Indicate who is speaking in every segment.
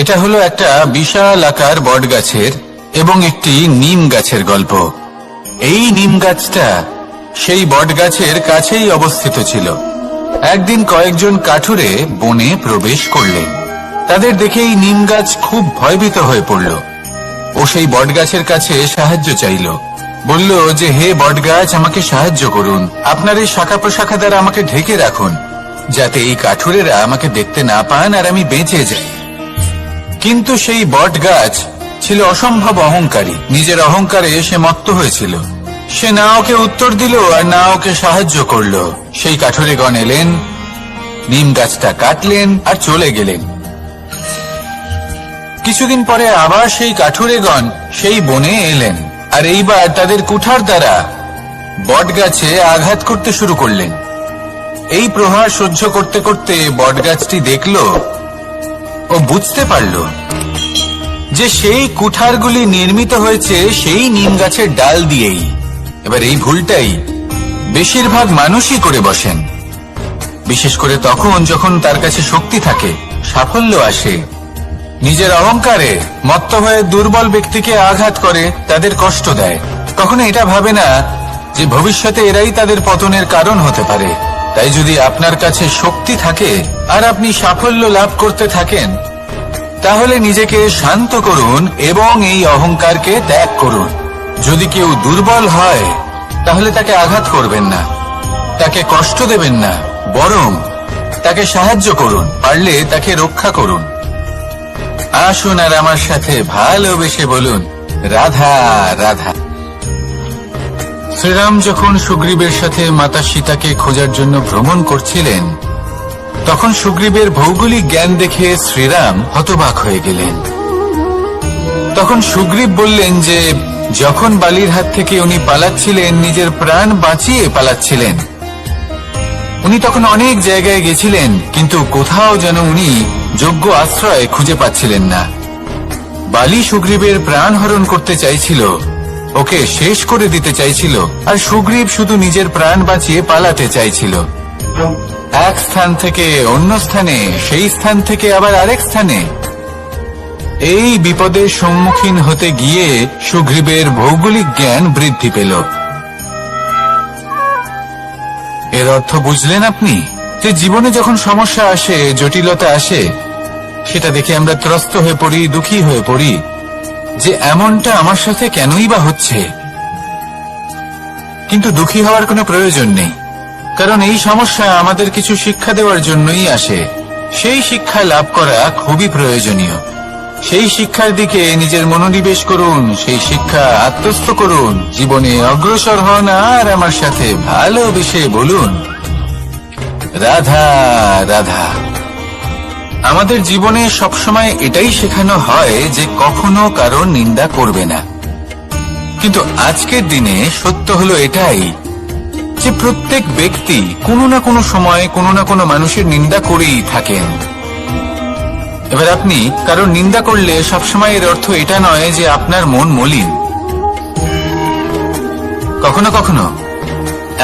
Speaker 1: এটা হলো একটা বিশাল আকার বট গাছের এবং একটি নিম গাছের গল্প। এই নিম গাছটা সেই বট গাছের কাছেই অবস্থিত ছিল। একদিন কয়েকজন কাঠুরে বনে প্রবেশ করলেন। তাদের দেখে এই নিম গাছ খুব ভয়ভীত হয়ে পড়ল। ও সেই বট গাছের কাছে সাহায্য চাইল। বলল যে, হে বট গাছ, আমাকে সাহায্য করুন, আপনার এই শাখা প্রশাখা দ্বারা আমাকে ঢেকে রাখুন, যাতে এই কাঠুরেরা আমাকে দেখতে না পান আর আমি বেঁচে যাই। কিন্তু সেই বট গাছ ছিল অসম্ভব অহংকারী। নিজের অহংকারে সে মত্ত হয়েছিল। সে না ওকে উত্তর দিল আর না ওকে সাহায্য করল। সেই কাঠুরেগণ এলেন, নিম গাছটা কাটলেন আর চলে গেলেন। কিছুদিন পরে আবার সেই কাঠুরেগণ সেই বনে এলেন আর এইবার তাদের কুঠার দ্বারা বট গাছে আঘাত করতে শুরু করলেন। এই প্রহার সহ্য করতে করতে বট গাছটি দেখল ও বুঝতে পারল যে সেই কুঠারগুলি নির্মিত হয়েছে সেই নিম গাছের ডাল দিয়েই। এবার এই ভুলটাই বেশিরভাগ মানুষই করে বসেন, বিশেষ করে তখন যখন তার কাছে শক্তি থাকে, সাফল্য আসে। নিজের অহংকারে মত্ত হয়ে দুর্বল ব্যক্তিকে আঘাত করে, তাদের কষ্ট দেয়। কখনো এটা ভাবে না যে ভবিষ্যতে এরাই তাদের পতনের কারণ হতে পারে। তাই যদি আপনার কাছে শক্তি থাকে আর আপনি সাফল্য লাভ করতে থাকেন, তাহলে নিজেকে শান্ত করুন এবং এই অহংকারকে ত্যাগ করুন। যদি কেউ দুর্বল হয় তাহলে তাকে আঘাত করবেন না, তাকে কষ্ট দেবেন না, বরং তাকে সাহায্য করুন, পারলে তাকে রক্ষা করুন। আসুন আর আমার সাথে ভালোবেসে বলুন, রাধা রাধা। শ্রীরাম যখন সুগ্রীবের সাথে মাতা সীতাকে খোঁজার জন্য ভ্রমণ করছিলেন, তখন সুগ্রীবের ভৌগোলিক জ্ঞান দেখে শ্রীরাম হতবাক হয়ে গেলেন। তখন সুগ্রীব বললেন যে যখন বালির হাত থেকে উনি পালাচ্ছিলেন, নিজের প্রাণ বাঁচিয়ে পালাচ্ছিলেন, উনি তখন অনেক জায়গায় গেছিলেন, কিন্তু কোথাও যেন উনি যোগ্য আশ্রয় খুঁজে পাচ্ছিলেন না। বালি সুগ্রীবের প্রাণ হরণ করতে চাইছিল, ওকে শেষ করে দিতে চাইছিল, আর সুগ্রীব শুধু নিজের প্রাণ বাঁচিয়ে পালাতে চাইছিল। এক স্থান থেকে অন্য স্থানে, সেই স্থান থেকে আবার আরেক স্থানে। এই বিপদের সম্মুখীন হতে গিয়ে সুগ্রীবের ভৌগোলিক জ্ঞান বৃদ্ধি পেল। এর অর্থ বুঝলেন আপনি? যে জীবনে যখন সমস্যা আসে, জটিলতা আসে, সেটা দেখে আমরা ত্রস্ত হয়ে পড়ি, দুঃখী হয়ে পড়ি যে এমনটা আমার সাথে কেনই বা হচ্ছে। কিন্তু দুঃখী হওয়ার কোনো প্রয়োজন নেই, কারণ এই সমস্যা আমাদের কিছু শিক্ষা দেওয়ার জন্যই আসে। সেই শিক্ষা লাভ করা খুবই প্রয়োজনীয়। সেই শিক্ষার দিকে নিজের মনোনিবেশ করুন, সেই শিক্ষা আত্মস্থ করুন, জীবনে অগ্রসর হন আর আমার সাথে ভালোবেসে বলুন, রাধা রাধা। আমাদের জীবনে সবসময় এটাই শেখানো হয় যে কখনো কারোর নিন্দা করবে না। কিন্তু আজকের দিনে সত্য হলো এটাই যে প্রত্যেক ব্যক্তি কোনো না কোনো সময় কোনো না কোনো মানুষের নিন্দা করেই থাকেন। এবার আপনি কারোর নিন্দা করলে সবসময় এর অর্থ এটা নয় যে আপনার মন মলিন। কখনো কখনো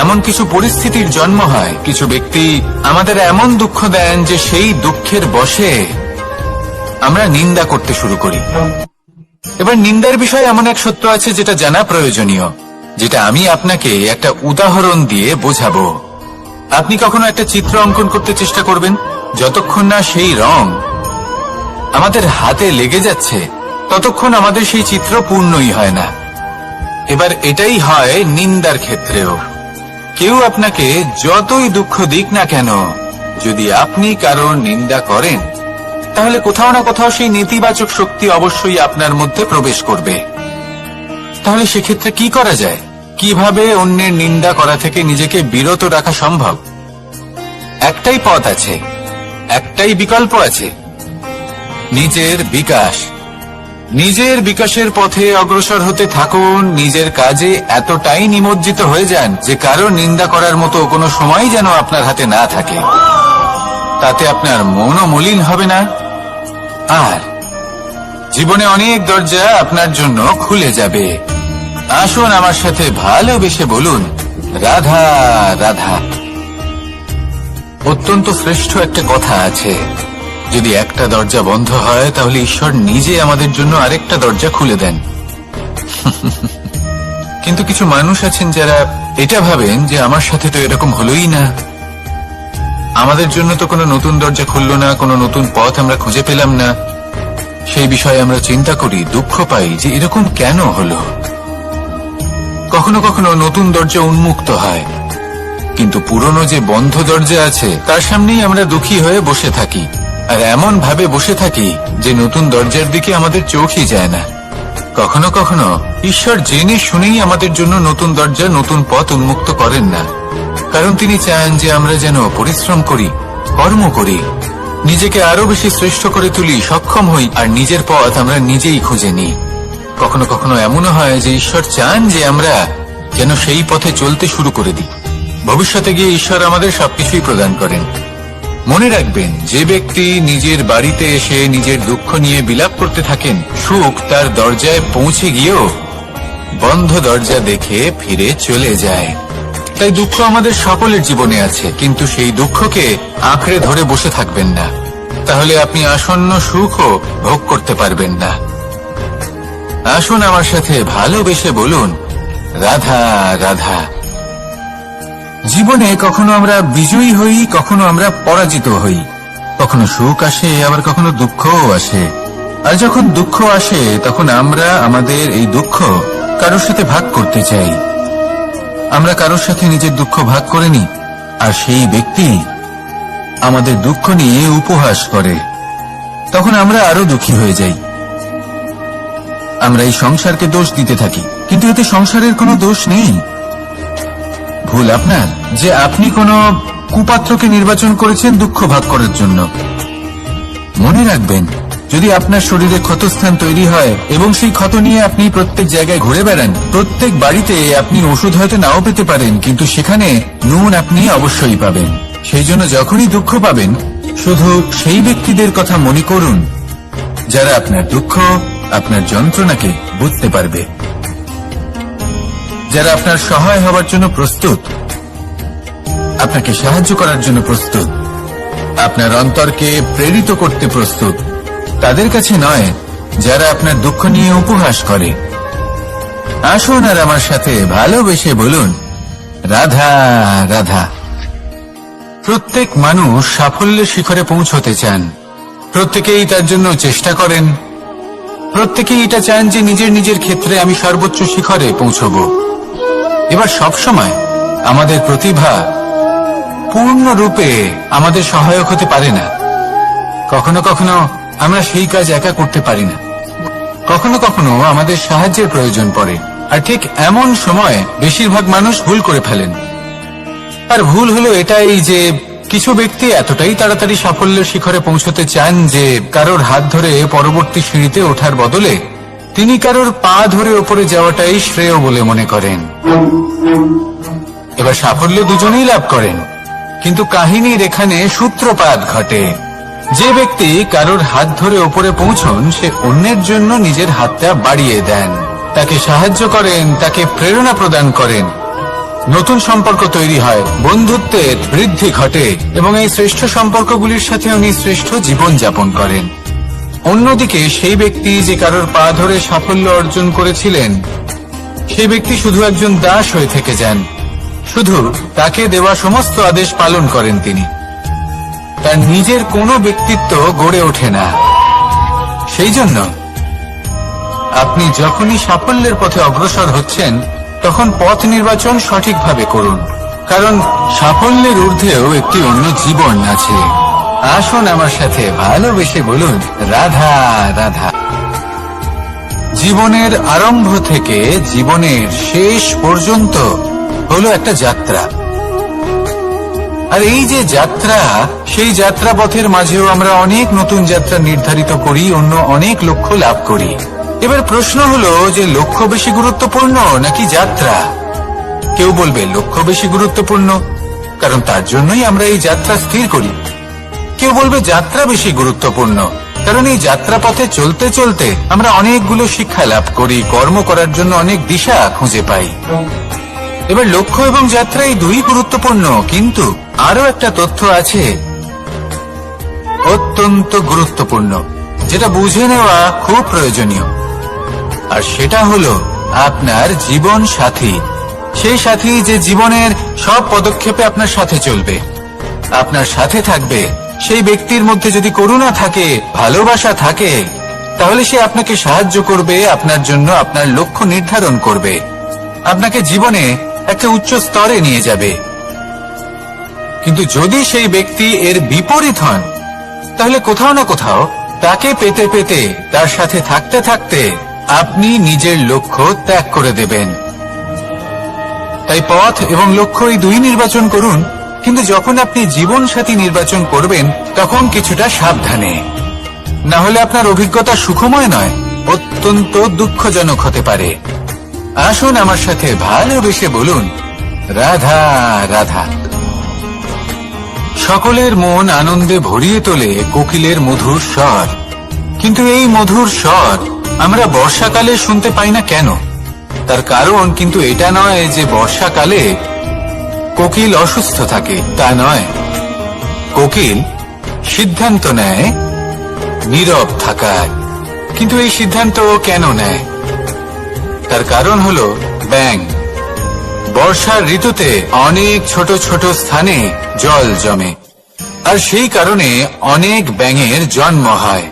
Speaker 1: এমন কিছু পরিস্থিতির জন্ম হয়, কিছু ব্যক্তি আমাদের এমন দুঃখ দেন যে সেই দুঃখের বশে আমরা নিন্দা করতে শুরু করি। এবার নিন্দার বিষয়ে এমন এক সত্য আছে যেটা জানা প্রয়োজনীয়, যেটা আমি আপনাকে একটা উদাহরণ দিয়ে বোঝাবো। আপনি কখনো একটা চিত্র অঙ্কন করতে চেষ্টা করবেন, যতক্ষণ না সেই রং আমাদের হাতে লেগে যাচ্ছে ততক্ষণ আমাদের সেই চিত্র পূর্ণই হয় না। এবার এটাই হয় নিন্দার ক্ষেত্রেও। কেউ আপনাকে যতই দুঃখ দিক না কেন, যদি আপনি কারোর নিন্দা করেন, তাহলে কোথাও না কোথাও সেই নেতিবাচক শক্তি অবশ্যই আপনার মধ্যে প্রবেশ করবে। তাহলে সেক্ষেত্রে কি করা যায়? কিভাবে অন্যের নিন্দা করা থেকে নিজেকে বিরত রাখা সম্ভব? একটাই পথ আছে, একটাই বিকল্প আছে, নিজের বিকাশ। নিজের বিকাশের পথে অগ্রসর হতে থাকুন। নিজের কাজে এতটাই নিমজ্জিত হয়ে যান যে কারো নিন্দা করার মতো কোনো সময় যেন আপনার হাতে না থাকে। তাতে আপনার মনও মলিন হবে না, আর জীবনে অনেক দরজা আপনার জন্য খুলে যাবে। আসুন আমার সাথে ভালোবেসে বলুন, রাধা রাধা। অত্যন্ত শ্রেষ্ঠ একটা কথা আছে, যদি একটা দরজা বন্ধ হয় তাহলে ঈশ্বর নিজে আমাদের জন্য আরেকটা দরজা খুলে দেন। কিন্তু কিছু মানুষ আছেন যারা এটা ভাবেন যে আমার সাথে তো এরকম হলোই না, আমাদের জন্য তো কোনো নতুন দরজা খুললো না, কোনো নতুন পথ আমরা খুঁজে পেলাম না। সেই বিষয়ে আমরা চিন্তা করি, দুঃখ পাই যে এরকম কেন হলো। কখনো কখনো নতুন দরজা উন্মুক্ত হয়, কিন্তু পুরনো যে বন্ধ দরজা আছে তার সামনেই আমরা দুঃখী হয়ে বসে থাকি, আর এমন ভাবে বসে থাকি যে নতুন দরজার দিকে আমাদের চোখই যায় না। কখনো কখনো ঈশ্বর জেনে শুনেই আমাদের জন্য নতুন দরজা, নতুন পথ উন্মুক্ত করেন না, কারণ তিনি চান যে আমরা যেন পরিশ্রম করি, কর্ম করি, নিজেকে আরো বেশি শ্রেষ্ঠ করে তুলি, সক্ষম হই, আর নিজের পথ আমরা নিজেই খুঁজে নিই। কখনো কখনো এমনও হয় যে ঈশ্বর চান যে আমরা যেন সেই পথে চলতে শুরু করে দিই। ভবিষ্যতে গিয়ে ঈশ্বর আমাদের সবকিছুই প্রদান করেন। মনে রাখবেন, যে ব্যক্তি নিজের বাড়িতে এসে নিজের দুঃখ নিয়ে বিলাপ করতে থাকেন, সুখ তার দরজায় পৌঁছে গিয়েও বন্ধ দরজা দেখে ফিরে চলে যায়। তাই দুঃখ আমাদের সকলের জীবনে আছে, কিন্তু সেই দুঃখকে আঁকড়ে ধরে বসে থাকবেন না, তাহলে আপনি আসন্ন সুখও ভোগ করতে পারবেন না। আসুন আমার সাথে ভালোবেসে বলুন, রাধা রাধা। জীবনে কখনো আমরা বিজয়ী হই, কখনো আমরা পরাজিত হই, কখনো সুখ আসে, আবার কখনো দুঃখও আসে। আর যখন দুঃখ আসে তখন আমরা আমাদের এই দুঃখ কারোর সাথে ভাগ করতে চাই। আমরা কারোর সাথে নিজের দুঃখ ভাগ করে নিই, আর সেই ব্যক্তি আমাদের দুঃখ নিয়ে উপহাস করে। তখন আমরা আরো দুঃখী হয়ে যাই। আমরা এই সংসারকে দোষ দিতে থাকি, কিন্তু এতে সংসারের কোনো দোষ নেই। ভুল আপনার যে আপনি কোনো কুপাত্রকে নির্বাচন করেছেন দুঃখ ভাগ করার জন্য। মনে রাখবেন, যদি আপনার শরীরে ক্ষতস্থান তৈরি হয় এবং সেই ক্ষত নিয়ে আপনি প্রত্যেক জায়গায় ঘুরে বেড়ান, প্রত্যেক বাড়িতে আপনি ওষুধ হয়তো নাও পেতে পারেন, কিন্তু সেখানে নুন আপনি অবশ্যই পাবেন। সেই জন্য যখনই দুঃখ পাবেন, শুধু সেই ব্যক্তিদের কথা মনে করুন যারা আপনার দুঃখ, আপনার যন্ত্রণাকে বুঝতে পারবে, যারা আপনার সহায় হবার জন্য প্রস্তুত, আপনাকে সাহায্য করার জন্য প্রস্তুত, আপনার অন্তরকে প্রেরিত করতে প্রস্তুত। তাদের কাছে নয় যারা আপনার দুঃখ নিয়ে উপহাস করে। আসুন আর আমার সাথে ভালোবেসে বলুন, রাধা রাধা। প্রত্যেক মানুষ সাফল্যের শিখরে পৌঁছতে চান, প্রত্যেকেই তার জন্য চেষ্টা করেন, প্রত্যেকেই এটা চান যে নিজের নিজের ক্ষেত্রে আমি সর্বোচ্চ শিখরে পৌঁছব। এবার সবসময় আমাদের প্রতিভা পূর্ণরূপে আমাদের সহায়ক হতে পারে না। কখনো কখনো আমরা সেই কাজ একা করতে পারি না, কখনো কখনো আমাদের সাহায্যের প্রয়োজন পড়ে। আর ঠিক এমন সময় বেশিরভাগ মানুষ ভুল করে ফেলেন। আর ভুল হলো এটাই যে কিছু ব্যক্তি এতটাই তাড়াতাড়ি সাফল্যের শিখরে পৌঁছতে চান যে কারোর হাত ধরে পরবর্তী সিঁড়িতে ওঠার বদলে তিনি কারোর পা ধরে ওপরে যাওয়াটাই শ্রেয় বলে মনে করেন। এবার সাফল্য দুজনেই লাভ করেন, কিন্তু কাহিনীর এখানে সূত্রপাত ঘটে। যে ব্যক্তি কারোর হাত ধরে ওপরে পৌঁছন, সে অন্যের জন্য নিজের হাতটা বাড়িয়ে দেন, তাকে সাহায্য করেন, তাকে প্রেরণা প্রদান করেন। নতুন সম্পর্ক তৈরি হয়, বন্ধুত্বের বৃদ্ধি ঘটে, এবং এই শ্রেষ্ঠ সম্পর্কগুলির সাথে উনি শ্রেষ্ঠ জীবন যাপন করেন। অন্যদিকে সেই ব্যক্তি যে কারোর পা ধরে সাফল্য অর্জন করেছিলেন, সেই ব্যক্তি শুধু একজন দাস হয়ে থেকে যান। শুধু তাকে দেওয়া সমস্ত আদেশ পালন করেন তিনি, তার নিজের কোনো ব্যক্তিত্ব গড়ে ওঠে না। সেই জন্য আপনি যখনই সাফল্যের পথে অগ্রসর হচ্ছেন, তখন পথ নির্বাচন সঠিকভাবে করুন, কারণ সাফল্যের ঊর্ধ্বেও একটি অন্য জীবন আছে। আসুন আমার সাথে ভালোবেসে বলুন, রাধা রাধা। জীবনের আরম্ভ থেকে জীবনের শেষ পর্যন্ত হলো একটা যাত্রা। আর এই যে যাত্রা, সেই যাত্রা পথের মাঝেও আমরা অনেক নতুন যাত্রা নির্ধারিত করি, অন্য অনেক লক্ষ্য লাভ করি। এবার প্রশ্ন হলো যে লক্ষ্য বেশি গুরুত্বপূর্ণ নাকি যাত্রা? কেউ বলবে লক্ষ্য বেশি গুরুত্বপূর্ণ, কারণ তার জন্যই আমরা এই যাত্রা স্থির করি। কেউ বলবে যাত্রা বেশি গুরুত্বপূর্ণ, কারণ এই যাত্রা পথে চলতে চলতে আমরা অনেকগুলো শিক্ষা লাভ করি, কর্ম করার জন্য অনেক দিশা খুঁজে পাই। এবার লক্ষ্য এবং যাত্রা এই দুই গুরুত্বপূর্ণ, কিন্তু আরো একটা তথ্য আছে। অত্যন্ত গুরুত্বপূর্ণ, যেটা বুঝে নেওয়া খুব প্রয়োজনীয়। আর সেটা হলো আপনার জীবন সাথী। সেই সাথী যে জীবনের সব পদক্ষেপে আপনার সাথে চলবে, আপনার সাথে থাকবে। সেই ব্যক্তির মধ্যে যদি করুণা থাকে, ভালোবাসা থাকে, তাহলে সে আপনাকে সাহায্য করবে, আপনার জন্য আপনার লক্ষ্য নির্ধারণ করবে, আপনাকে জীবনে একটা উচ্চ স্তরে নিয়ে যাবে। কিন্তু যদি সেই ব্যক্তি এর বিপরীত হন, তাহলে কোথাও না কোথাও তাকে পেতে পেতে, তার সাথে থাকতে থাকতে আপনি নিজের লক্ষ্য ত্যাগ করে দেবেন। তাই পথ এবং লক্ষ্য এই দুই নির্বাচন করুন, কিন্তু যখন আপনি জীবন সাথী নির্বাচন করবেন তখন কিছুটা সাবধানে, না হলে আপনার অভিজ্ঞতা সুখময় নয়, অত্যন্ত দুঃখজনক হতে পারে। আসুন আমার সাথে ভালোবেসে বলুন, রাধা রাধা। সকলের মন আনন্দে ভরিয়ে তোলে কোকিলের মধুর স্বর। কিন্তু এই মধুর স্বর আমরা বর্ষাকালে শুনতে পাই না কেন? তার কারণ কিন্তু এটা নয় যে বর্ষাকালে কোকিল অসুস্থ থাকে, তা নয়। কোকিল সিদ্ধান্ত নেয় নীরব থাকার। কিন্তু এই সিদ্ধান্ত কেন নেয়? তার কারণ হলো ব্যাঙ। বর্ষার ঋতুতে অনেক ছোট ছোট স্থানে জল জমে, আর সেই কারণে অনেক ব্যাঙের জন্ম হয়।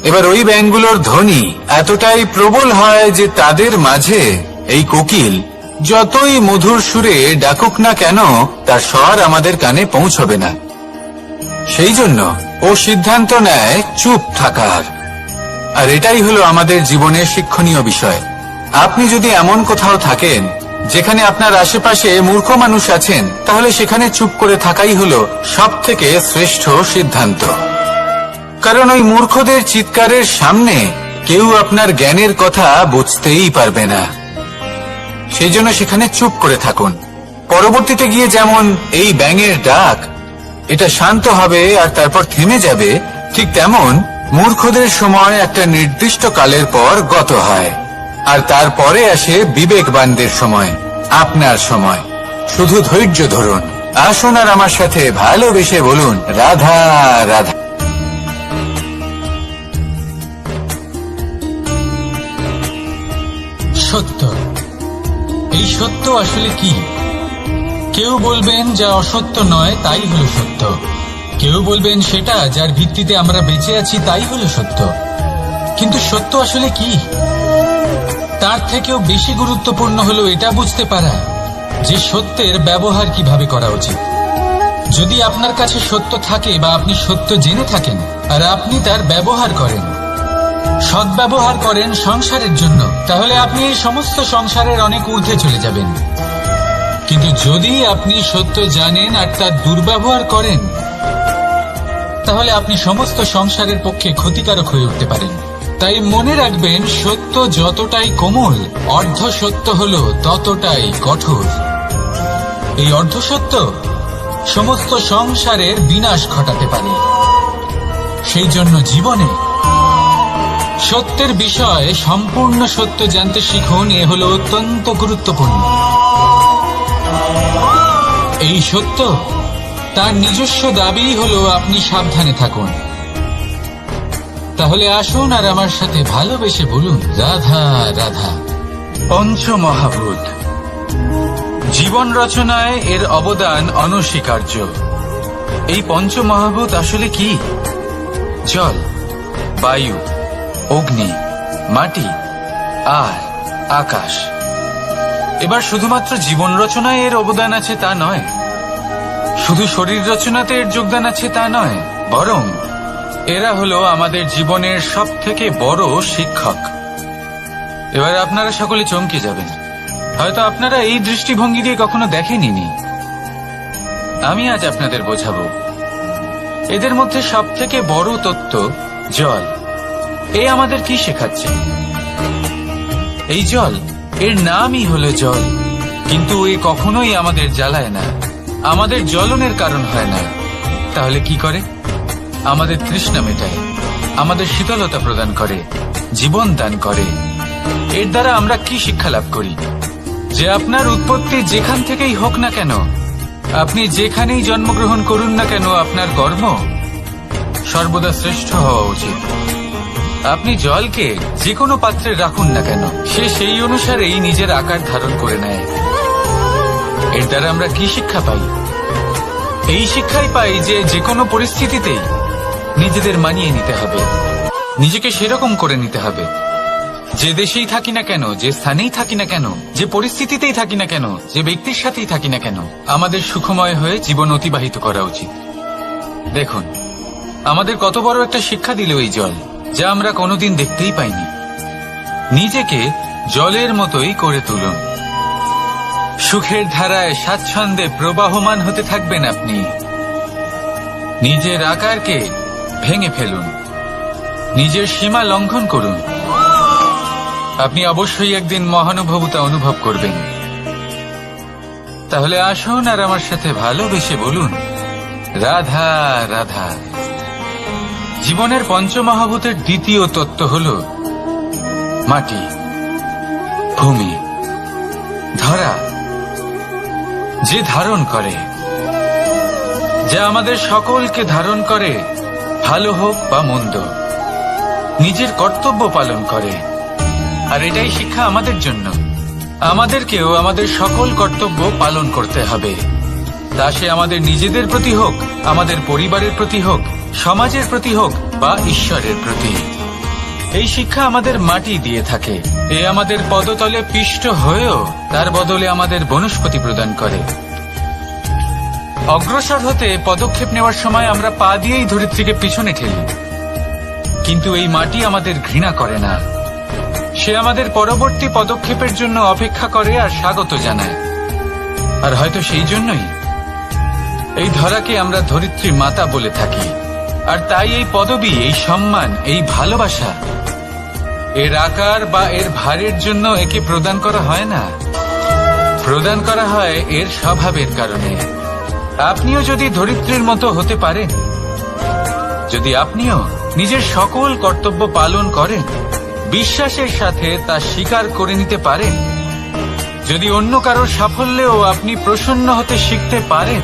Speaker 1: এবার ওই ব্যাঙগুলোর ধ্বনি এতটাই প্রবল হয় যে তাদের মাঝে এই কোকিল যতই মধুর সুরে ডাকুক না কেন, তার স্বর আমাদের কানে পৌঁছবে না। সেই জন্য ও সিদ্ধান্ত নেয় চুপ থাকার। আর এটাই হলো আমাদের জীবনের শিক্ষণীয় বিষয়। আপনি যদি এমন কোথাও থাকেন যেখানে আপনার আশেপাশে মূর্খ মানুষ আছেন, তাহলে সেখানে চুপ করে থাকাই হলো সবথেকে শ্রেষ্ঠ সিদ্ধান্ত। কারণ ওই মূর্খদের চিৎকারের সামনে কেউ আপনার জ্ঞানের কথা বুঝতেই পারবে না। সেই জন্য সেখানে চুপ করে থাকুন। পরবর্তীতে গিয়ে যেমন এই ব্যাঙের ডাক, এটা শান্ত হবে আর তারপর থেমে যাবে, ঠিক তেমন মূর্খদের সময় একটা নির্দিষ্ট কালের পর গত হয়। আর তারপরে আসে বিবেকবানদের সময়, আপনার সময়। শুধু ধৈর্য ধরুন। আসুন আর আমার সাথে ভালোবেসে বলুন, রাধা রাধা।
Speaker 2: সত্য। এই সত্য আসলে কি? কেউ বলবেন যা অসত্য নয় তাই হলো সত্য, কেউ বলবেন সেটা যার ভিত্তিতে আমরা বেঁচে আছি তাই হলো সত্য। কিন্তু সত্য আসলে কি? তার থেকেও বেশি গুরুত্বপূর্ণ হলো এটা বুঝতে পারা যে সত্যের ব্যবহার কিভাবে করা উচিত। যদি আপনার কাছে সত্য থাকে বা আপনি সত্য জেনে থাকেন আর আপনি তার ব্যবহার করেন, সদ্ব্যবহার করেন সংসারের জন্য, তাহলে আপনি এই সমস্ত সংসারের অনেক ঊর্ধ্বে চলে যাবেন। কিন্তু যদি আপনি সত্য জানেন আর তার দুর্ব্যবহার করেন, তাহলে আপনি সমস্ত সংসারের পক্ষে ক্ষতিকারক হয়ে উঠতে পারেন। তাই মনে রাখবেন, সত্য যতটাই কোমল, অর্ধ সত্য হলো ততটাই কঠোর। এই অর্ধ সত্য সমস্ত সংসারের বিনাশ ঘটাতে পারে। সেই জন্য জীবনে সত্যের বিষয়ে সম্পূর্ণ সত্য জানতে শিখুন। এ হলো অত্যন্ত গুরুত্বপূর্ণ। এই সত্য তার নিজস্ব দাবি হলো আপনি সাবধানে থাকুন। তাহলে আসুন আর আমার সাথে ভালোবেসে বলুন, রাধা রাধা। পঞ্চমহাভূত। জীবন রচনায় এর অবদান অনস্বীকার্য। এই পঞ্চমহাভূত আসলে কি? জল, বায়ু, অগ্নি, মাটি আর আকাশ। এবার শুধুমাত্র জীবন রচনায় এর অবদান আছে তা নয়, শুধু শরীর রচনাতে এর যোগদান আছে তা নয়, বরং এরা হলো আমাদের জীবনের সবথেকে বড় শিক্ষক। এবার আপনারা সকলে চমকে যাবেন। হয়তো আপনারা এই দৃষ্টিভঙ্গি দিয়ে কখনো দেখেননি। আমি আজ আপনাদের বোঝাবো। এদের মধ্যে সবথেকে বড় তত্ত্ব জল। এ আমাদের কি শেখাচ্ছে? এই জল, এর নামই হলো জল, কিন্তু এ কখনোই আমাদের জ্বালায় না, আমাদের জ্বলনের কারণ হয় না। তাহলে কি করে? আমাদের তৃষ্ণা মেটায়, আমাদের শীতলতা প্রদান করে, জীবন দান করে। এর দ্বারা আমরা কি শিক্ষা লাভ করি? যে আপনার উৎপত্তি যেখান থেকেই হোক না কেন, আপনি যেখানেই জন্মগ্রহণ করুন না কেন, আপনার কর্ম সর্বদা শ্রেষ্ঠ হওয়া উচিত। আপনি জলকে যে কোনো পাত্রে রাখুন না কেন, সে সেই অনুসারেই নিজের আকার ধারণ করে নেয়। এর দ্বারা আমরা কি শিক্ষা পাই? এই শিক্ষাই পাই যে যে কোনো পরিস্থিতিতেই নিজেদের মানিয়ে নিতে হবে, নিজেকে সেরকম করে নিতে হবে। যে দেশেই থাকি না কেন, যে স্থানেই থাকি না কেন, যে পরিস্থিতিতেই থাকি না কেন, যে ব্যক্তির সাথেই থাকি না কেন, আমাদের সুখময় হয়ে জীবন অতিবাহিত করা উচিত। দেখুন, আমাদের কত বড় একটা শিক্ষা দিল এই জল, যা আমরা কোনোদিন দেখতেই পাইনি। নিজেকে জলের মতোই করে তুলুন। সুখের ধারায় স্বাচ্ছন্দ্যে প্রবাহমান হতে থাকবেন আপনি। নিজের আকারকে ভেঙে ফেলুন, নিজের সীমা লঙ্ঘন করুন। আপনি অবশ্যই একদিন মহানুভবতা অনুভব করবেন। তাহলে আসুন আর আমার সাথে ভালোবেসে বলুন, রাধা রাধা। জীবনের পঞ্চমহাভূতের দ্বিতীয় তত্ত্ব হল মাটি, ভূমি, ধরা, যে ধারণ করে, যা আমাদের সকলকে ধারণ করে, ভালো হোক বা মন্দ, নিজের কর্তব্য পালন করে। আর এটাই শিক্ষা আমাদের জন্য। আমাদেরকেও আমাদের সকল কর্তব্য পালন করতে হবে, তা সে আমাদের নিজেদের প্রতি হোক, আমাদের পরিবারের প্রতি হোক, সমাজের প্রতি হোক বা ঈশ্বরের প্রতি। এই শিক্ষা আমাদের মাটি দিয়ে থাকে। এ আমাদের পদতলে পিষ্ট হয়েও তার বদলে আমাদের বনস্পতি প্রদান করে। অগ্রসর হতে পদক্ষেপ নেওয়ার সময় আমরা পা দিয়েই ধরিত্রীকে পিছনে ঠেলি, কিন্তু এই মাটি আমাদের ঘৃণা করে না। সে আমাদের পরবর্তী পদক্ষেপের জন্য অপেক্ষা করে আর স্বাগত জানায়। আর হয়তো সেই জন্যই এই ধরাকে আমরা ধরিত্রী মাতা বলে থাকি। আর তাই এই পদবী, এই সম্মান, এই ভালোবাসা, এর আকার বা এর ভারের জন্য একে প্রদান করা হয় না, প্রদান করা হয় এর স্বভাবের কারণে। আপনিও যদি ধরিত্রীর মতো হতে পারেন, যদি আপনিও নিজের সকল কর্তব্য পালন করেন, বিশ্বাসের সাথে তা স্বীকার করে নিতে পারেন, যদি অন্য কারোর সাফল্যেও আপনি প্রসন্ন হতে শিখতে পারেন,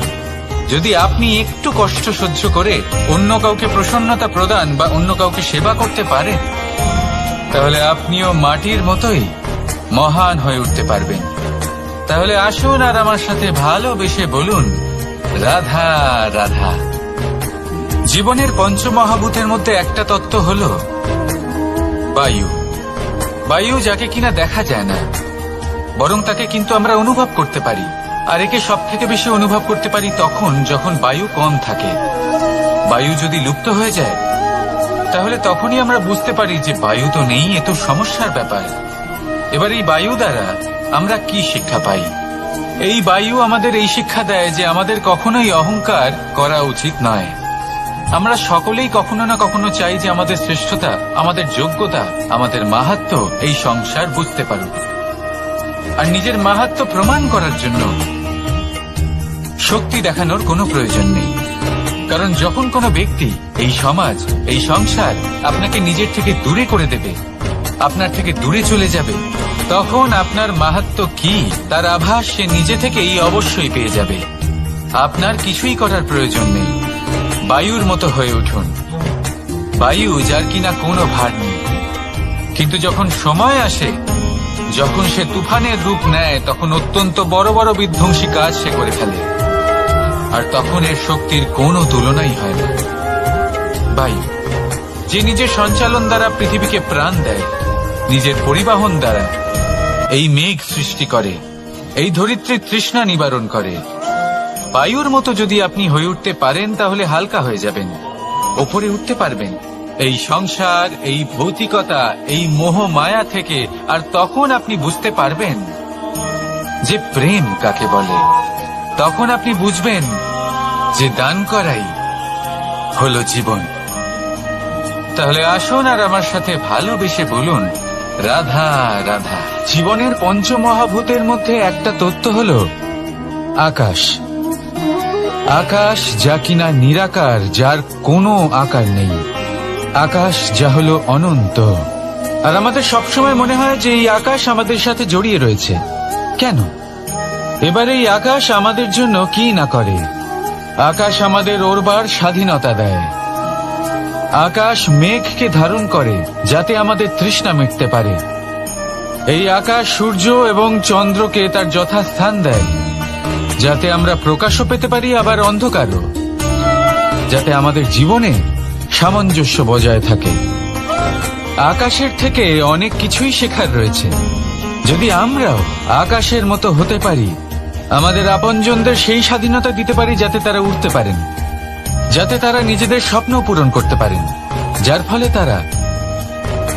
Speaker 2: যদি আপনি একটু কষ্ট সহ্য করে অন্য কাউকে প্রসন্নতা প্রদান বা অন্য কাউকে সেবা করতে পারেন, তাহলে আপনিও মাটির মতোই মহান হয়ে উঠতে পারবেন। তাহলে আসুন আর আমার সাথে ভালোবেসে বলুন, রাধা রাধা। জীবনের পঞ্চমহাভূতের মধ্যে একটা তত্ত্ব হল বায়ু। বায়ু যাকে কিনা দেখা যায় না, বরং তাকে কিন্তু আমরা অনুভব করতে পারি। আর একে সব থেকে বেশি অনুভব করতে পারি তখন যখন বায়ু কম থাকে। বায়ু যদি লুপ্ত হয়ে যায়, তাহলে তখনই আমরা বুঝতে পারি যে বায়ু তো নেই, এ তো সমস্যার ব্যাপার। এবার এই বায়ু দ্বারা আমরা কি শিক্ষা পাই? এই বায়ু আমাদের এই শিক্ষা দেয় যে আমাদের কখনোই অহংকার করা উচিত নয়। আমরা সকলেই কখনো না কখনো চাই যে আমাদের শ্রেষ্ঠতা, আমাদের যোগ্যতা, আমাদের মাহাত্ম্য এই সংসার বুঝতে পারুক। আর নিজের মাহাত্ম্য প্রমাণ করার জন্য শক্তি দেখানোর কোনো প্রয়োজন নেই। কারণ যখন কোনো ব্যক্তি, এই সমাজ, এই সংসার আপনাকে নিজের থেকে দূরে করে দেবে, আপনার থেকে দূরে চলে যাবে, তখন আপনার মাহাত্ম্য কি তার আভাস সে নিজে থেকেই অবশ্যই পেয়ে যাবে। আপনার কিছুই করার প্রয়োজন নেই। বায়ুর মতো হয়ে উঠুন, বায়ু যার কিনা কোনো ভার নেই। কিন্তু যখন সময় আসে, যখন সে তুফানের রূপ নেয়, তখন অত্যন্ত বড় বড় বিধ্বংসী কাজ সে করে ফেলে। আর তখন এর শক্তির কোনো তুলনাই হয় না। বায়ু যে নিজের সঞ্চালন দ্বারা পৃথিবীকে প্রাণ দেয়, নিজের পরিবহন দ্বারা এই মেঘ সৃষ্টি করে, এই ধরিত্রীর তৃষ্ণা নিবারণ করে। বায়ুর মতো যদি আপনি হয়ে উঠতে পারেন, তাহলে হালকা হয়ে যাবেন, ওপরে উঠতে পারবেন এই সংসার, এই ভৌতিকতা, এই মোহ মায়া থেকে। আর তখন আপনি বুঝতে পারবেন যে প্রেম কাকে বলে। তখন আপনি বুঝবেন যে দান করাই হলো জীবন। তাহলে আসুন আর আমার সাথে ভালোবেসে বলুন, রাধা রাধা। জীবনের পঞ্চমহাভূতের মধ্যে একটা তত্ত্ব হল আকাশ। আকাশ যা কিনা নিরাকার, যার কোনো আকার নেই। আকাশ যা হলো অনন্ত। আর আমাদের সবসময় মনে হয় যে এই আকাশ আমাদের সাথে জড়িয়ে রয়েছে। কেন? এবার এই আকাশ আমাদের জন্য কি না করে। আকাশ আমাদের ওড়বার স্বাধীনতা দেয়। আকাশ মেঘকে ধারণ করে যাতে আমাদের তৃষ্ণা মিটতে পারে। এই আকাশ সূর্য এবং চন্দ্রকে তার যথাস্থান দেয় যাতে আমরা প্রকাশও পেতে পারি আবার অন্ধকারও, যাতে আমাদের জীবনে সামঞ্জস্য বজায় থাকে। আকাশের থেকে অনেক কিছুই শেখার রয়েছে। যদি আমরাও আকাশের মতো হতে পারি, আমাদের আপনজনদের সেই স্বাধীনতা দিতে পারি যাতে তারা উঠতে পারেন, যাতে তারা নিজেদের স্বপ্ন পূরণ করতে পারেন, যার ফলে তারা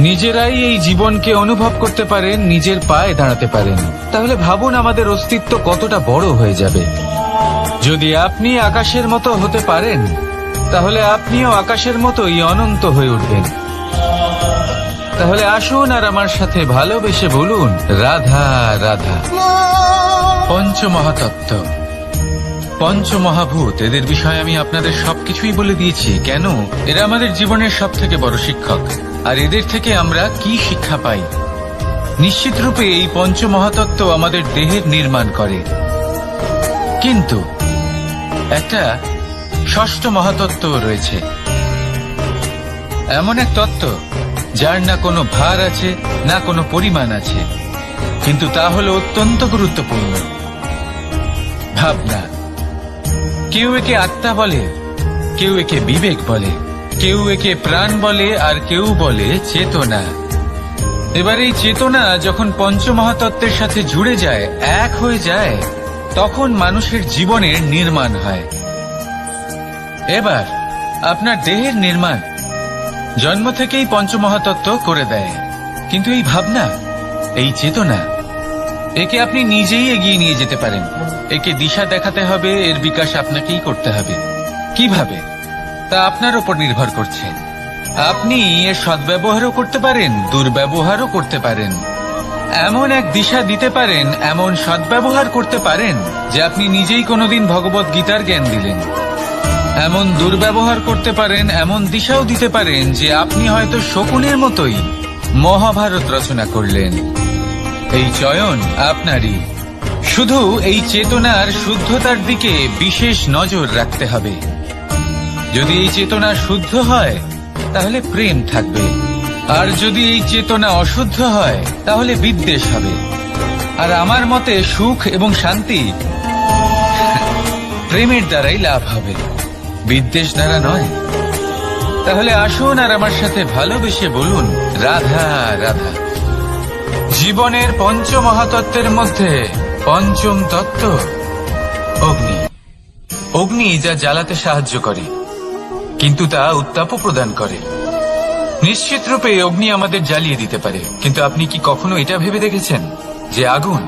Speaker 2: নিজেরাই এই জীবনকে অনুভব করতে পারেন, নিজের পায়ে দাঁড়াতে পারেন, তাহলে ভাবুন আমাদের অস্তিত্ব কতটা বড় হয়ে যাবে। যদি আপনি আকাশের মতো হতে পারেন, তাহলে আপনিও আকাশের মতোই অনন্ত হয়ে উঠবেন। তাহলে আসুন আর আমার সাথে ভালোবেসে বলুন, রাধা রাধা। পঞ্চমহাতত্ত্ব, পঞ্চমহাভূত, এদের বিষয়ে আমি আপনাদের সবকিছুই বলে দিয়েছি। কেন? এরা আমাদের জীবনের সব থেকে বড় শিক্ষক। আর এদের থেকে আমরা কি শিক্ষা পাই? নিশ্চিত রূপে এই পঞ্চমহাতত্ত্ব আমাদের দেহের নির্মাণ করে, কিন্তু একটা ষষ্ঠ মহাতত্ত্ব রয়েছে, এমন এক তত্ত্ব যার না কোনো ভার আছে না কোনো পরিমাণ আছে, কিন্তু তা হলো অত্যন্ত গুরুত্বপূর্ণ, ভাবনা। কেউ একে আত্মা বলে, কেউ একে বিবেক বলে, কেউ একে প্রাণ বলে, আর কেউ বলে চেতনা। এবার এই চেতনা যখন পঞ্চমহাতত্ত্বের সাথে জুড়ে যায়, এক হয়ে যায়, তখন মানুষের জীবনের নির্মাণ হয়। এবার আপনার দেহের নির্মাণ জন্ম থেকেই পঞ্চমহাতত্ত্ব করে দেয়, কিন্তু এই ভাবনা, এই চেতনা, একে আপনি নিজেই এগিয়ে নিয়ে যেতে পারেন। একে দিশা দেখাতে হবে, এর বিকাশ আপনাকেই করতে হবে। কিভাবে? তা আপনার উপর নির্ভর করছে। আপনি এর সদ্ব্যবহারও করতে পারেন, দুর্ব্যবহারও করতে পারেন। এমন এক দিশা দিতে পারেন, এমন সদ্ব্যবহার করতে পারেন যে আপনি নিজেই কোনোদিন ভগবত গীতার জ্ঞান দিলেন। এমন দুর্ব্যবহার করতে পারেন, এমন দিশাও দিতে পারেন যে আপনি হয়তো শকুনের মতোই মহাভারত রচনা করলেন। এই চয়ন আপনারই। শুধু এই চেতনার শুদ্ধতার দিকে বিশেষ নজর রাখতে হবে। যদি এই চেতনা শুদ্ধ হয়, তাহলে প্রেম থাকবে, আর যদি এই চেতনা অশুদ্ধ হয়, তাহলে বিদ্বেষ হবে। আর আমার মতে সুখ এবং শান্তি প্রেমের দ্বারাই লাভ হবে, বিদ্বেষ দ্বারা নয়। তাহলে আসুন আর আমার সাথে ভালোবেসে বলুন, রাধা রাধা। জীবনের পঞ্চমহাতত্ত্বের মধ্যে পঞ্চম তত্ত্ব অগ্নি। অগ্নি যা জ্বালাতে সাহায্য করে, কিন্তু তা উত্তাপও প্রদান করে। নিশ্চিত রূপে অগ্নি আমাদের জ্বালিয়ে দিতে পারে, কিন্তু আপনি কি কখনো এটা ভেবে দেখেছেন যে আগুন,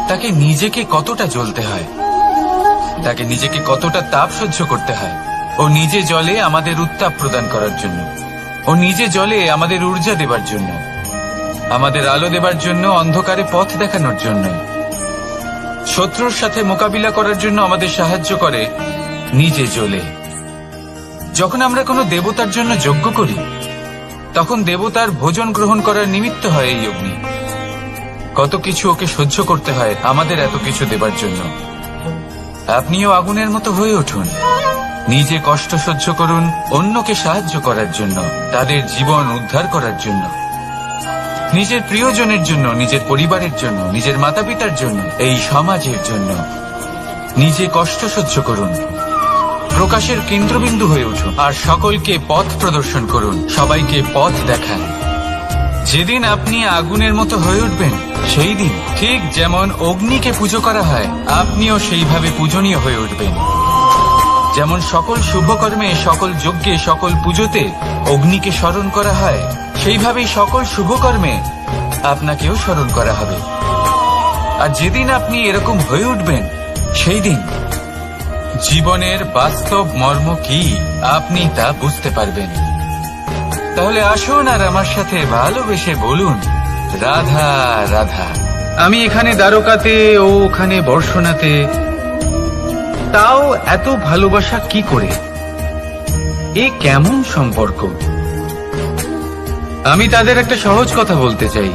Speaker 2: তাকে নিজেকে কতটা জ্বলতে হয়, তাকে নিজেকে কতটা তাপ সহ্য করতে হয়? ও নিজে জ্বলে আমাদের উত্তাপ প্রদান করার জন্য, ও নিজে জ্বলে আমাদের ঊর্জা দেবার জন্য, আমাদের আলো দেবার জন্য, অন্ধকারে পথ দেখানোর জন্য, শত্রুর সাথে মোকাবিলা করার জন্য আমাদের সাহায্য করে, নিজে জ্বলে। যখন আমরা কোনো দেবতার জন্য যজ্ঞ করি, তখন দেবতার ভোজন গ্রহণ করার নিমিত্ত হয় এই অগ্নি। কত কিছু ওকে সহ্য করতে হয় আমাদের এত কিছু দেবার জন্য। আপনিও আগুনের মতো হয়ে উঠুন, নিজে কষ্ট সহ্য করুন অন্যকে সাহায্য করার জন্য, তাদের জীবন উদ্ধার করার জন্য, নিজের প্রিয়জনের জন্য, নিজের পরিবারের জন্য, নিজের মাতা পিতার জন্য, এই সমাজের জন্য। নিজে কষ্ট সহ্য করুন, প্রকাশের কেন্দ্রবিন্দু হয়ে উঠুন, আর সকলকে পথ প্রদর্শন করুন, সবাইকে পথ দেখান। যেদিন আপনি আগুনের মতো হয়ে উঠবেন, সেই দিন ঠিক যেমন অগ্নিকে পুজো করা হয়, আপনিও সেইভাবে পূজনীয় হয়ে উঠবেন। যেমন সকল শুভকর্মে, সকল যজ্ঞে, সকল পুজোতে অগ্নিকে স্মরণ করা হয়, সেইভাবেই সকল শুভকর্মে আপনাকেও স্মরণ করা হবে। আর যেদিন আপনি এরকম হয়ে উঠবেন, সেই দিন জীবনের বাস্তব মর্ম কি আপনি তা বুঝতে পারবেন। তাহলে আসুন আর আমার সাথে ভালোবেসে বলুন, রাধা রাধা। আমি এখানে দ্বারকাতে, ও ওখানে বর্ষণাতে, তাও এত ভালোবাসা কি করে? এ কেমন সম্পর্ক? আমি তাদের একটা সহজ কথা বলতে চাই।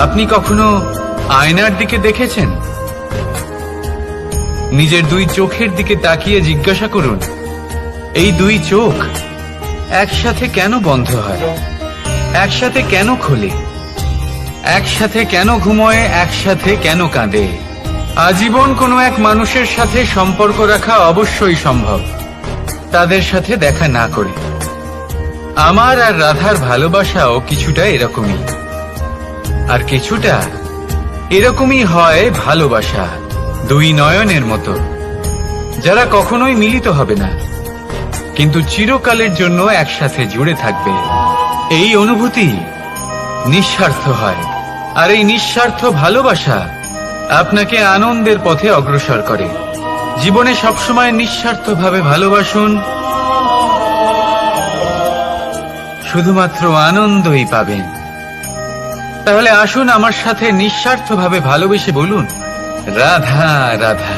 Speaker 2: আপনি কখনো আয়নার দিকে দেখেছেন? নিজের দুই চোখের দিকে তাকিয়ে জিজ্ঞাসা করুন, এই দুই চোখ একসাথে কেন বন্ধ হয়, একসাথে কেন খোলে, একসাথে কেন ঘুমোয়, একসাথে কেন কাঁদে? আজীবন কোনো এক মানুষের সাথে সম্পর্ক রাখা অবশ্যই সম্ভব, তাদের সাথে দেখা না করে। আমার আর রাধার ভালোবাসাও কিছুটা এরকমই, আর কিছুটা এরকমই হয় ভালোবাসা দুই নয়নের মতো, যারা কখনোই মিলিত হবে না, কিন্তু চিরকালের জন্য একসাথে জুড়ে থাকবে। এই অনুভূতি নিঃস্বার্থ হয়, আর এই নিঃস্বার্থ ভালোবাসা আপনাকে আনন্দের পথে অগ্রসর করে। জীবনে সবসময় নিঃস্বার্থভাবে ভালোবাসুন, শুধুমাত্র আনন্দই পাবেন। তাহলে আসুন আমার সাথে নিঃস্বার্থভাবে ভালোবেসে বলুন, রাধা রাধা।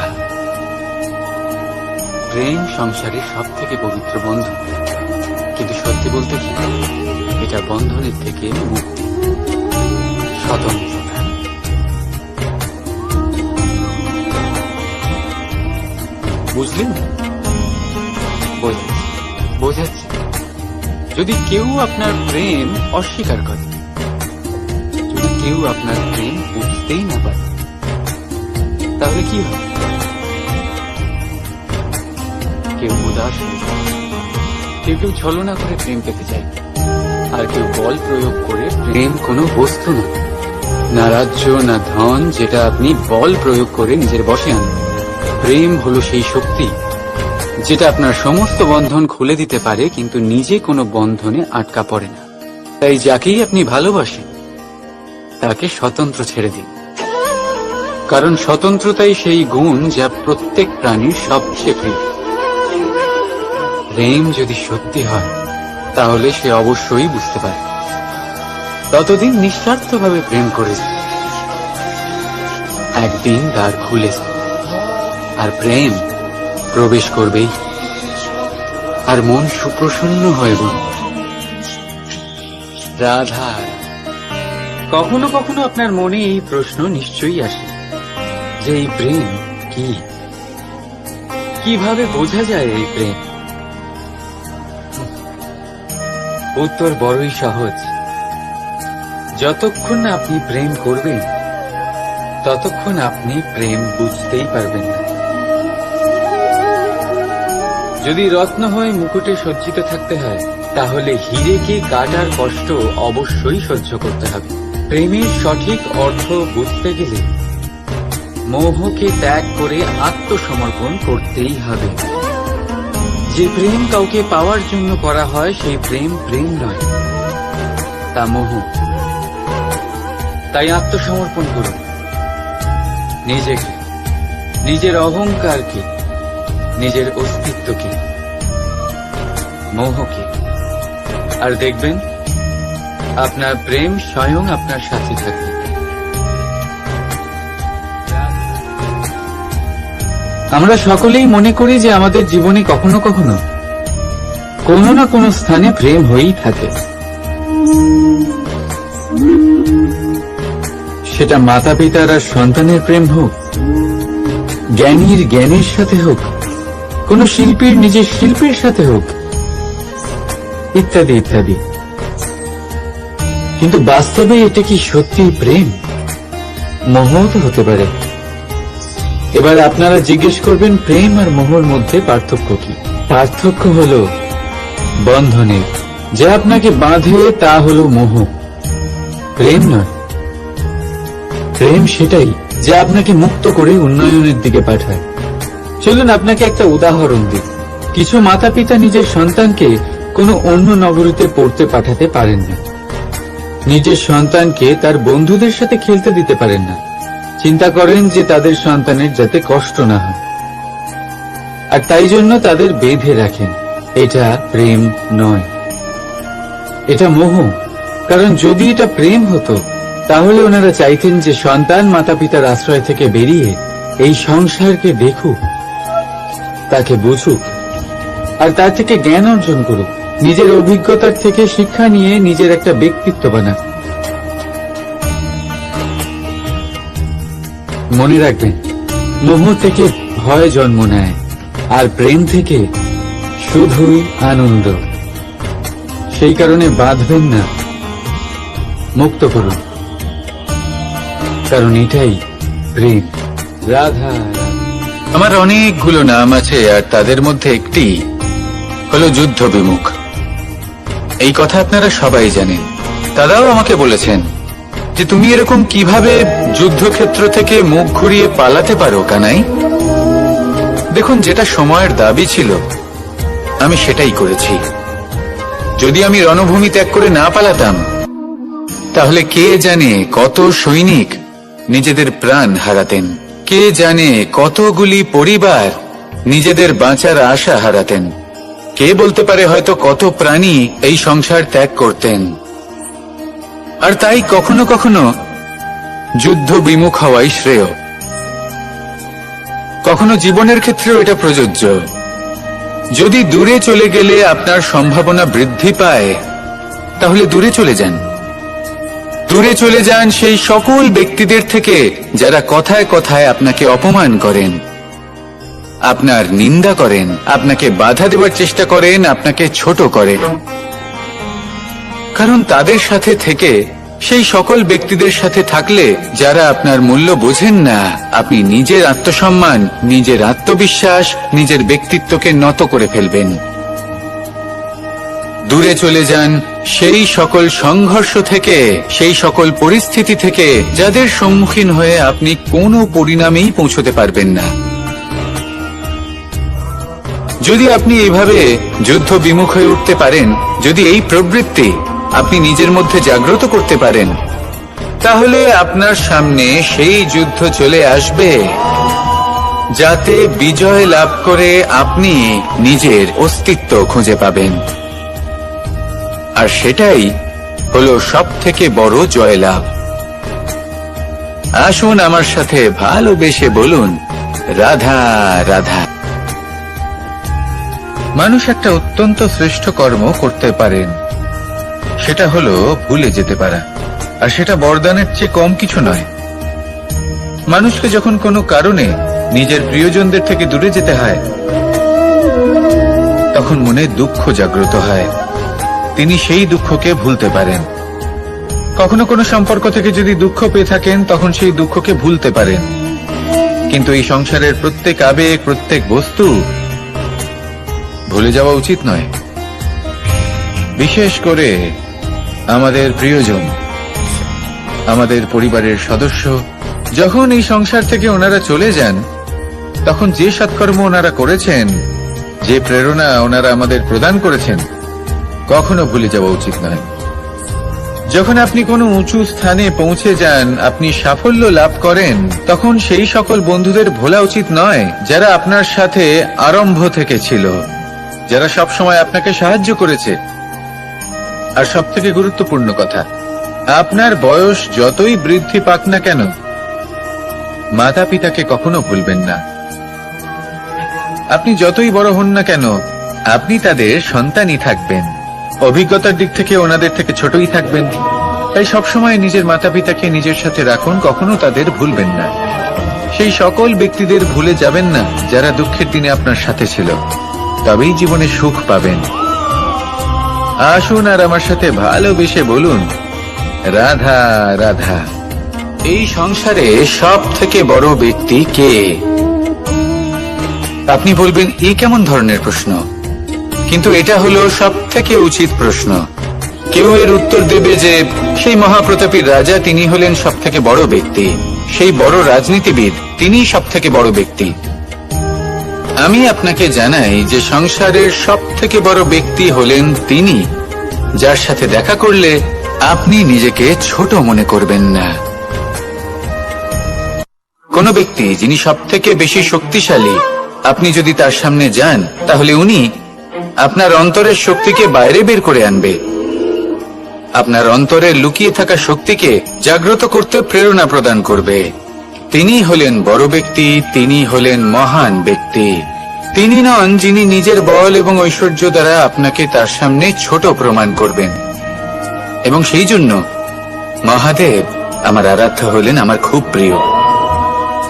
Speaker 3: প্রেম সংসারের সব থেকে পবিত্র বন্ধন, কিন্তু সত্যি বলতে কি, এটা বন্ধনের থেকে মুক্তি, স্বতন্ত্রতা। বুঝলেন? বোঝাচ্ছি। যদি কেউ আপনার প্রেম অস্বীকার করে, যদি কেউ আপনার প্রেম বুঝতেই না পারে, তাহলে কি হবে? কেউ উদাস হয়ে যায়, কেউ ছলনা করে প্রেম পেতে চায়, আর কেউ বল প্রয়োগ করে। প্রেম কোনো বস্তু না, না রাজ্য, না ধন, যেটা আপনি বল প্রয়োগ করে নিজের বশে আনেন। প্রেম হলো সেই শক্তি যেটা আপনার সমস্ত বন্ধন খুলে দিতে পারে, কিন্তু নিজে কোনো বন্ধনে আটকা পড়ে না। তাই যাকেই আপনি ভালোবাসেন তাকে স্বতন্ত্র ছেড়ে দিন, কারণ স্বতন্ত্রতাই সেই গুণ যা প্রত্যেক প্রাণীর সবচেয়ে প্রিয়। প্রেম যদি সত্যি হয়, তাহলে সে অবশ্যই বুঝতে পারে। ততদিন নিঃস্বার্থভাবে প্রেম করে যায়। একদিন দ্বার খুলে যায়, আর প্রেম প্রবেশ করবেই, আর মন সুপ্রসন্ন হয়ে বলবে, রাধা। কখনো কখনো আপনার মনে এই প্রশ্ন নিশ্চয়ই আসে যে এই প্রেম কি, কিভাবে বোঝা যায় এই প্রেম? উত্তর বড়ই সহজ। যতক্ষণ না আপনি প্রেম করবেন, ততক্ষণ আপনি প্রেম বুঝতেই পারবেন না। যদি রত্ন হয়ে মুকুটে সজ্জিত থাকতে হয়, তাহলে হীরেকে কাটার কষ্ট অবশ্যই সহ্য করতে হবে। প্রেমের সঠিক অর্থ বুঝতে গেলে মোহকে ত্যাগ করে আত্মসমর্পণ করতেই হবে। যে প্রেম কাউকে পাওয়ার জন্য করা হয়, সেই প্রেম প্রেম নয়, তা মোহ। তাই আত্মসমর্পণ করুন নিজেকে, নিজের অহংকারকে, নিজের অস্তিত্বকে, মোহকে, আর দেখবেন আপনার প্রেম স্বয়ং আপনার সাথে থাকবে। আমরা সকলেই মনে করি যে আমাদের জীবনে কখনো কখনো কোনো না কোনো স্থানে প্রেম হয়েই থাকে। সেটা মাতা পিতার আর সন্তানের প্রেম হোক, জ্ঞানীর জ্ঞানের সাথে হোক, কোন শিল্পীর নিজের শিল্পের সাথে হোক, ইত্যাদি ইত্যাদি। কিন্তু বাস্তবে এটা কি সত্যি প্রেম? মোহ তো হতে পারে। এবার আপনারা জিজ্ঞেস করবেন, প্রেম আর মোহর মধ্যে পার্থক্য কি? পার্থক্য হলো বন্ধনের। যা আপনাকে বাঁধে তা হলো মোহ, প্রেম নয়। প্রেম সেটাই যা আপনাকে মুক্ত করে উন্নয়নের দিকে পাঠায়। চলুন আপনাকে একটা উদাহরণ দিই। কিছু মাতা পিতা নিজের সন্তানকে কোনো অন্য নগরীতে পড়তে পাঠাতে পারেন না, নিজের সন্তানকে তার বন্ধুদের সাথে খেলতে দিতে পারেন না। চিন্তা করেন যে তাদের সন্তানের যাতে কষ্ট না হয়, আর তাই জন্য তাদের বেঁধে রাখেন। এটা প্রেম নয়, এটা মোহ। কারণ যদি এটা প্রেম হতো, তাহলে ওনারা চাইতেন যে সন্তান মাতা পিতার আশ্রয় থেকে বেরিয়ে এই সংসারকে দেখুক, তাকে বুঝুক, আর তার থেকে জ্ঞান অর্জন করুক, নিজের অভিজ্ঞতার থেকে শিক্ষা নিয়ে নিজের একটা ব্যক্তিত্ব বানাক। মনে রাখবেন, মোহ থেকে ভয় জন্ম নেয়, আর প্রেম থেকে শুধুই আনন্দ। সেই কারণে বাঁধবেন না, মুক্ত করুন, কারণ এটাই প্রেম। রাধা।
Speaker 1: আমার অনেকগুলো নাম আছে, আর তাদের মধ্যে একটি হলো যুদ্ধ বিমুখ। এই কথা আপনারা সবাই জানেন। দাদাও আমাকে বলেছেন যে তুমি এরকম কিভাবে যুদ্ধক্ষেত্র থেকে মুখ ঘুরিয়ে পালাতে পারো কানাই। দেখুন, যেটা সময়ের দাবি ছিল আমি সেটাই করেছি। যদি আমি রণভূমি ত্যাগ করে না পালাতাম, তাহলে কে জানে কত সৈনিক নিজেদের প্রাণ হারাতেন, কে জানে কতগুলি পরিবার নিজেদের বাঁচার আশা হারাতেন, কে বলতে পারে হয়তো কত প্রাণী এই সংসার ত্যাগ করতেন। আর তাই কখনো কখনো যুদ্ধ বিমুখ হওয়াই শ্রেয়। কখনো জীবনের ক্ষেত্রেও এটা প্রযোজ্য। যদি দূরে চলে গেলে আপনার সম্ভাবনা বৃদ্ধি পায়, তাহলে দূরে চলে যান। দূরে চলে যান সেই সকল ব্যক্তিদের থেকে যারা কথায় কথায় আপনাকে অপমান করেন, আপনার নিন্দা করেন, আপনাকে বাধা দেওয়ার চেষ্টা করেন, আপনাকে ছোট করেন। কারণ তাদের সাথে থেকে, সেই সকল ব্যক্তিদের সাথে থাকলে যারা আপনার মূল্য বোঝেন না, আপনি নিজের আত্মসম্মান, নিজের আত্মবিশ্বাস, নিজের ব্যক্তিত্বকে নত করে ফেলবেন। দূরে চলে যান সেই সকল সংঘর্ষ থেকে, সেই সকল পরিস্থিতি থেকে যাদের সম্মুখীন হয়ে আপনি কোনো পরিণামেই পৌঁছতে পারবেন না। যদি আপনি এইভাবে যুদ্ধ বিমুখ হয়ে উঠতে পারেন, যদি এই প্রবৃত্তি আপনি নিজের মধ্যে জাগ্রত করতে পারেন, তাহলে আপনার সামনে সেই যুদ্ধ চলে আসবে যাতে বিজয় লাভ করে আপনি নিজের অস্তিত্ব খুঁজে পাবেন। আর সেটাই হলো সবথেকে বড় জয়লাভ। আসুন আমার সাথে ভালোবেসে বলুন, রাধা রাধা। মানুষ একটা অত্যন্ত শ্রেষ্ঠ কর্ম করতে পারেন, সেটা হলো ভুলে যেতে পারা। আর সেটা বরদানের চেয়ে কম কিছু নয়। মানুষকে যখন কোনো কারণে নিজের প্রিয়জনদের থেকে দূরে যেতে হয়, তখন মনে দুঃখ জাগ্রত হয়। তিনি সেই দুঃখকে ভুলতে পারেন। কখনো কোনো সম্পর্ক থেকে যদি দুঃখ পেয়ে থাকেন, তখন সেই দুঃখকে ভুলতে পারেন। কিন্তু এই সংসারের প্রত্যেক আবেগ, প্রত্যেক বস্তু ভুলে যাওয়া উচিত নয়। বিশেষ করে আমাদের প্রিয়জন, আমাদের পরিবারের সদস্য। যখন এই সংসার থেকে ওনারা চলে যান, তখন যে সৎকর্ম ওনারা করেছেন, যে প্রেরণা ওনারা আমাদের প্রদান করেছেন, কখনো ভুলে যাওয়া উচিত নয়। যখন আপনি কোনো উঁচু স্থানে পৌঁছে যান, আপনি সাফল্য লাভ করেন, তখন সেই সকল বন্ধুদের ভোলা উচিত নয় যারা আপনার সাথে আরম্ভ থেকে ছিল, যারা সব সময় আপনাকে সাহায্য করেছে। আর সবথেকে গুরুত্বপূর্ণ কথা, আপনার বয়স যতই বৃদ্ধি পাক না কেন, মাতা পিতাকে কখনো ভুলবেন না। আপনি যতই বড় হন না কেন, আপনি তাদের সন্তানই থাকবেন। অভিজ্ঞতার দিক থেকে ওনাদের থেকে ছোটই থাকবেন। তাই সবসময় নিজের মাতা পিতাকে নিজের সাথে রাখুন, কখনো তাদের ভুলবেন না। সেই সকল ব্যক্তিদের ভুলে যাবেন না যারা দুঃখের দিনে আপনার সাথে ছিল, তবেই জীবনে সুখ পাবেন। আসুন আর আমার সাথে ভালোবেসে বলুন, রাধা রাধা। এই সংসারে সব থেকে বড় ব্যক্তি কে? আপনি বলবেন, এই কেমন ধরনের প্রশ্ন? কিন্তু এটা হলো সব থেকে উচিত প্রশ্ন। কেউ এর উত্তর দেবে যে সেই মহাপ্রতাপী রাজা, তিনি হলেন সব থেকে বড় ব্যক্তি, সেই বড় রাজনীতিবিদ, তিনি সব থেকে বড় ব্যক্তি। আমি আপনাকে জানাই যে সংসারের সব থেকে বড় ব্যক্তি হলেন তিনি, যার সাথে দেখা করলে আপনি নিজেকে ছোট মনে করবেন না। কোন ব্যক্তি যিনি সব থেকে বেশি শক্তিশালী, আপনি যদি তার সামনে যান, তাহলে উনি আপনার অন্তরের শক্তিকে বাইরে বের করে আনবে, আপনার অন্তরে লুকিয়ে থাকা শক্তিকে জাগ্রত করতে প্রেরণা প্রদান করবে। তিনি হলেন বড় ব্যক্তি, তিনি হলেন মহান ব্যক্তি। তিনি নন যিনি নিজের বল এবং ঐশ্বর্য দ্বারা আপনাকে তার সামনে ছোট প্রমাণ করবেন। এবং সেই জন্য মহাদেব আমার আরাধ্য হলেন আমার খুব প্রিয়।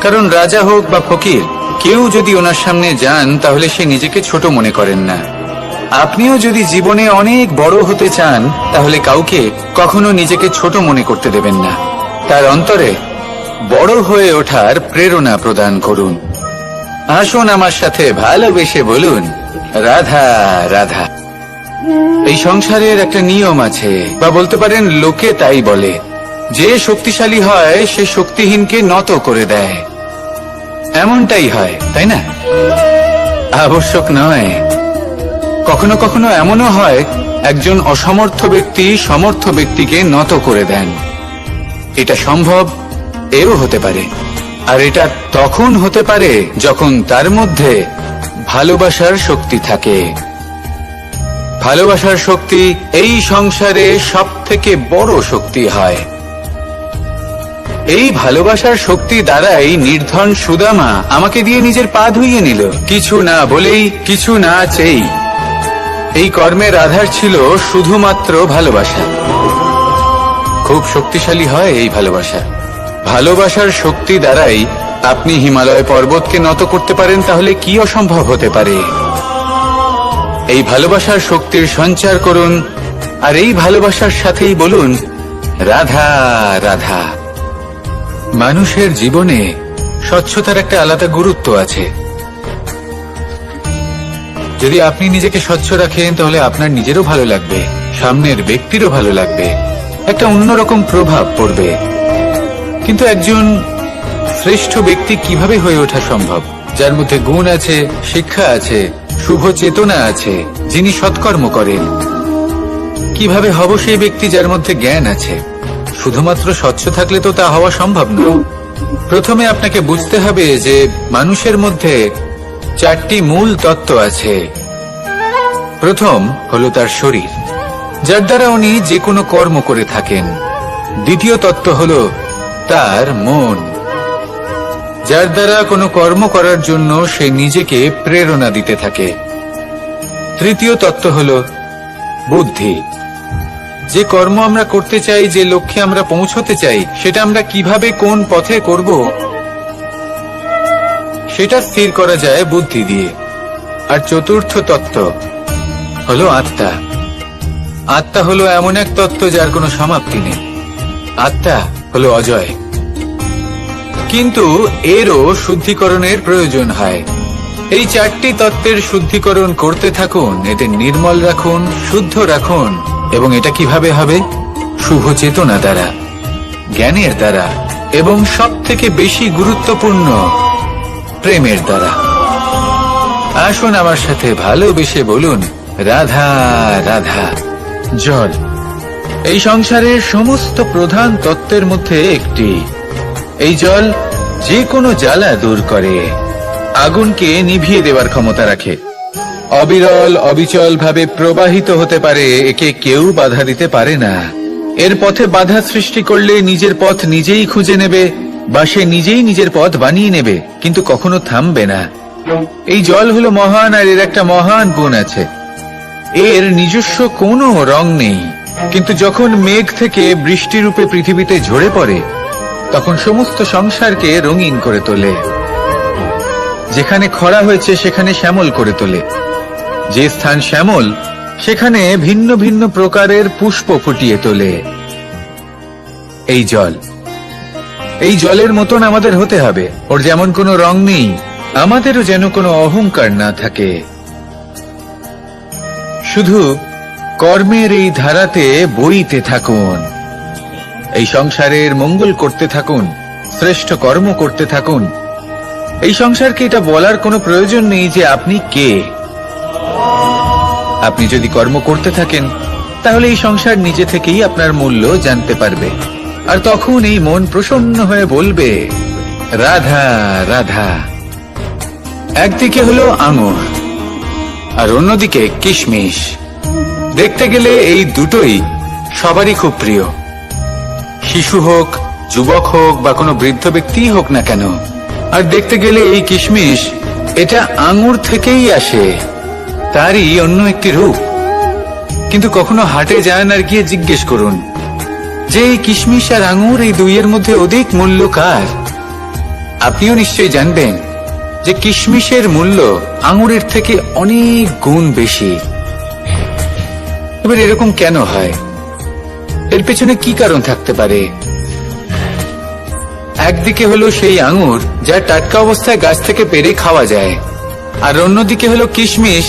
Speaker 1: কারণ রাজা হোক বা ফকির, কেউ যদি ওনার সামনে যান, তাহলে সে নিজেকে ছোট মনে করেন না। আপনিও যদি জীবনে অনেক বড় হতে চান তাহলে কাউকে কখনো নিজেকে ছোট মনে করতে দেবেন না। তার অন্তরে বড় হয়ে ওঠার প্রেরণা প্রদান করুন। আসুন আমার সাথে ভালোবেসে বলুন, রাধা রাধা। এই সংসারের একটা নিয়ম আছে, বা বলতে পারেন লোকে তাই বলে, যে শক্তিশালী হয় সে শক্তিহীনকে নত করে দেয়। এমনটাই হয়, তাই না? আবশ্যক নয়, কখনো কখনো এমনও হয় একজন অসমর্থ ব্যক্তি সমর্থ ব্যক্তিকে নত করে দেন। এটা সম্ভব, এও হতে পারে। আর এটা তখন হতে পারে যখন তার মধ্যে ভালোবাসার শক্তি থাকে। ভালোবাসার শক্তি এই সংসারে সবথেকে বড় শক্তি হয়। এই ভালোবাসার শক্তি দ্বারাই নির্ধন সুদামা আমাকে দিয়ে নিজের পা ধুইয়ে নিল, কিছু না বলেই, কিছু না চেয়েই। এই কর্মের আধার ছিল শুধুমাত্র ভালোবাসা। খুব শক্তিশালী হয় এই ভালোবাসা। ভালোবাসার শক্তি দ্বারাই আপনি হিমালয় পর্বতকে নত করতে পারেন, তাহলে কি অসম্ভব হতে পারে? এই ভালোবাসার শক্তির সঞ্চার করুন, আর এই ভালোবাসার সাথেই বলুন, রাধা রাধা। মানুষের জীবনে স্বচ্ছতার একটা আলাদা গুরুত্ব আছে। যদি আপনি নিজেকে স্বচ্ছ রাখেন তাহলে আপনার নিজেরও ভালো লাগবে, সামনের ব্যক্তিরও ভালো লাগবে, একটা অন্যরকম প্রভাব পড়বে। কিন্তু একজন শ্রেষ্ঠ ব্যক্তি কিভাবে হয়ে ওঠা সম্ভব? যার মধ্যে গুণ আছে, শিক্ষা আছে, শুভ চেতনা আছে, যিনি সৎকর্ম করেন। কিভাবে হব সেই ব্যক্তি যার মধ্যে জ্ঞান আছে? শুধুমাত্র স্বচ্ছ থাকলে তো তা হওয়া সম্ভব নয়। প্রথমে আপনাকে বুঝতে হবে যে মানুষের মধ্যে 4টি মূল তত্ত্ব আছে। প্রথম হলো তার শরীর, যার দ্বারা উনি যে কোনো কর্ম করে থাকেন। দ্বিতীয় তত্ত্ব হলো তার মন, যার দ্বারা কোনো কর্ম করার জন্য সে নিজেকে প্রেরণা দিতে থাকে। তৃতীয় তত্ত্ব হলো বুদ্ধি, যে কর্ম আমরা করতে চাই, যে লক্ষ্যে আমরা পৌঁছতে চাই, সেটা আমরা কিভাবে কোন পথে করব সেটা স্থির করা যায় বুদ্ধি দিয়ে। আর চতুর্থ তত্ত্ব হলো আত্মা। আত্মা হলো এমন এক তত্ত্ব যার কোনো সমাপ্তি নেই। আত্মা হলো অজয়। কিন্তু এরও শুদ্ধিকরণের প্রয়োজন হয়। এই 4টি তত্ত্বের শুদ্ধিকরণ করতে থাকুন, এদের নির্মল রাখুন, শুদ্ধ রাখুন। এবং এটা কিভাবে হবে? শুভ চেতনা দ্বারা, জ্ঞানের দ্বারা, এবং সবথেকে বেশি গুরুত্বপূর্ণ প্রেমের দ্বারা। আসুন আমার সাথে ভালোবেসে বলুন, রাধা রাধা। জল এই সংসারের সমস্ত প্রধান তত্ত্বের মধ্যে একটি। এই জল যে কোনো জ্বালা দূর করে, আগুনকে নিভিয়ে দেওয়ার ক্ষমতা রাখে, অবিরল অবিচল ভাবে প্রবাহিত হতে পারে, একে কেউ বাধা দিতে পারে না। এর পথে বাধা সৃষ্টি করলে নিজের পথ নিজেই খুঁজে নেবে, বা সে নিজেই নিজের পথ বানিয়ে নেবে, কিন্তু কখনো থামবে না। এই জল হলো মহান, আর এর একটা মহান গুণ আছে, এর নিজস্ব কোনো রং নেই। কিন্তু যখন মেঘ থেকে বৃষ্টি রূপে পৃথিবীতে ঝরে পড়ে, তখন সমস্ত সংসারকে রঙিন করে তোলে। যেখানে খরা হয়েছে সেখানে শ্যামল করে তোলে, যে স্থান শ্যামল সেখানে ভিন্ন ভিন্ন প্রকারের পুষ্প ফুটিয়ে তোলে। এই জল, এই জলের মতন আমাদের হতে হবে। ওর যেমন কোনো রং নেই, আমাদেরও যেন কোনো অহংকার না থাকে। শুধু কর্মের এই ধারাতে বইতে থাকুন, এই সংসারের মঙ্গল করতে থাকুন, শ্রেষ্ঠ কর্ম করতে থাকুন। এই সংসারকে এটা বলার কোনো প্রয়োজন নেই যে আপনি কে। আপনি যদি কর্ম করতে থাকেন তাহলে এই সংসার নিজে থেকেই আপনার মূল্য জানতে পারবে, আর তখন এই মন প্রসন্ন হয়ে বলবে, রাধা রাধা। একদিকে হলো আঙুর, আর অন্যদিকে কিশমিশ। দেখতে গেলে এই দুটোই সবারই খুব প্রিয়, শিশু হোক, যুবক হোক, বা কোনো বৃদ্ধ ব্যক্তিই হোক না কেন। আর দেখতে গেলে এই কিশমিশ, এটা আঙুর থেকেই আসে, তারই অন্য একটি রূপ। কিন্তু কখনো হাটে যান আর গিয়ে জিজ্ঞেস করুন যে এই কিশমিশ আর আঙুর, এই দুইয়ের মধ্যে অধিক মূল্য কার? আপনিও নিশ্চয়ই জানবেন যে কিশমিশের মূল্য আঙুরের থেকে অনেক গুণ বেশি। এবার এরকম কেন হয়? এর পেছনে কি কারণ থাকতে পারে? একদিকে হলো সেই আঙুর যা টাটকা অবস্থায় গাছ থেকে পেড়ে খাওয়া যায়, আর অন্যদিকে হলো কিশমিশ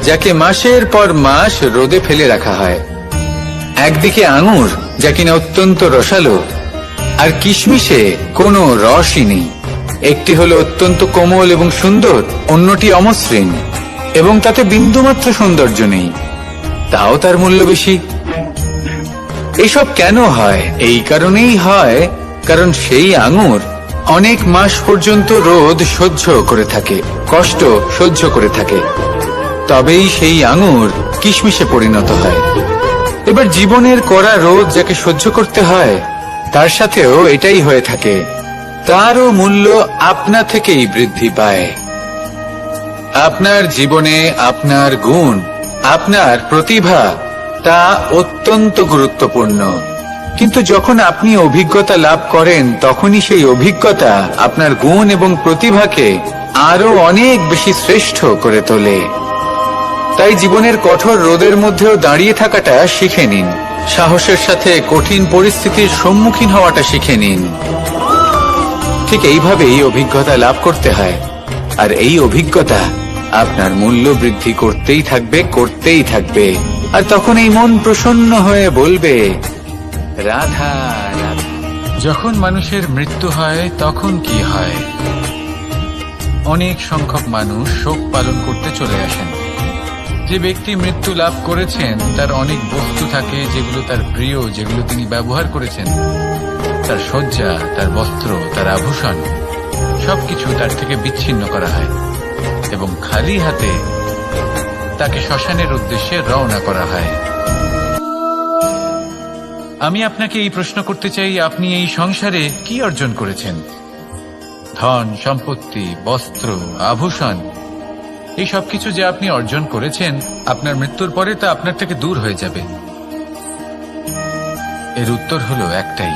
Speaker 1: যাকে মাসের পর মাস রোদে ফেলে রাখা হয়। একদিকে আঙুর যা কিনা অত্যন্ত রসালো, আর কিশমিশে কোনো রসই নেই। একটি হলো অত্যন্ত কোমল এবং সুন্দর, অন্যটি অমসৃণ এবং তাতে বিন্দুমাত্র সৌন্দর্য নেই, তাও তার মূল্য বেশি। এসব কেন হয়? এই কারণেই হয় কারণ সেই আঙুর অনেক মাস পর্যন্ত রোদ সহ্য করে থাকে, কষ্ট সহ্য করে থাকে, তবেই সেই আঙুর কিশমিশে পরিণত হয়। এবার জীবনের কড়া রোদ যাকে সহ্য করতে হয়, তার সাথেও এটাই হয়ে থাকে। তারও মূল্য আপনা থেকেই বৃদ্ধি পায়। আপনার জীবনে আপনার গুণ, আপনার প্রতিভা, তা অত্যন্ত গুরুত্বপূর্ণ। কিন্তু যখন আপনি অভিজ্ঞতা লাভ করেন, তখনই সেই অভিজ্ঞতা আপনার গুণ এবং প্রতিভাকে আরো অনেক বেশি শ্রেষ্ঠ করে তোলে। তাই জীবনের কঠোর রোদের মধ্যেও দাঁড়িয়ে থাকাটা শিখে নিন, সাহসের সাথে কঠিন পরিস্থিতির সম্মুখীন হওয়াটা শিখে নিন। ঠিক এইভাবেই অভিজ্ঞতা লাভ করতে হয়, আর এই অভিজ্ঞতা আপনার মূল্য বৃদ্ধি করতেই থাকবে, করতেই থাকবে। আর তখন এই মন প্রসন্ন হয়ে বলবে, রাধা রাধা।
Speaker 2: যখন মানুষের মৃত্যু হয় তখন কি হয়? অনেক সংখ্যক মানুষ শোক পালন করতে চলে আসেন। যে ব্যক্তি মৃত্যু লাভ করেছেন তার অনেক বস্তু থাকে যেগুলো তার প্রিয়, যেগুলো তিনি ব্যবহার করেছেন। তার শয্যা, তার বস্ত্র, তার আভূষণ সবকিছু তার থেকে বিচ্ছিন্ন করা হয় এবং খালি হাতে তাকে শ্মশানের উদ্দেশ্যে রওনা করা হয়। আমি আপনাকে এই প্রশ্ন করতে চাই, আপনি এই সংসারে কি অর্জন করেছেন? ধন, সম্পত্তি, বস্ত্র, আভূষণ, এই সবকিছু যে আপনি অর্জন করেছেন, আপনার মৃত্যুর পরে তা আপনার থেকে দূর হয়ে যাবে। এর উত্তর হলো একটাই,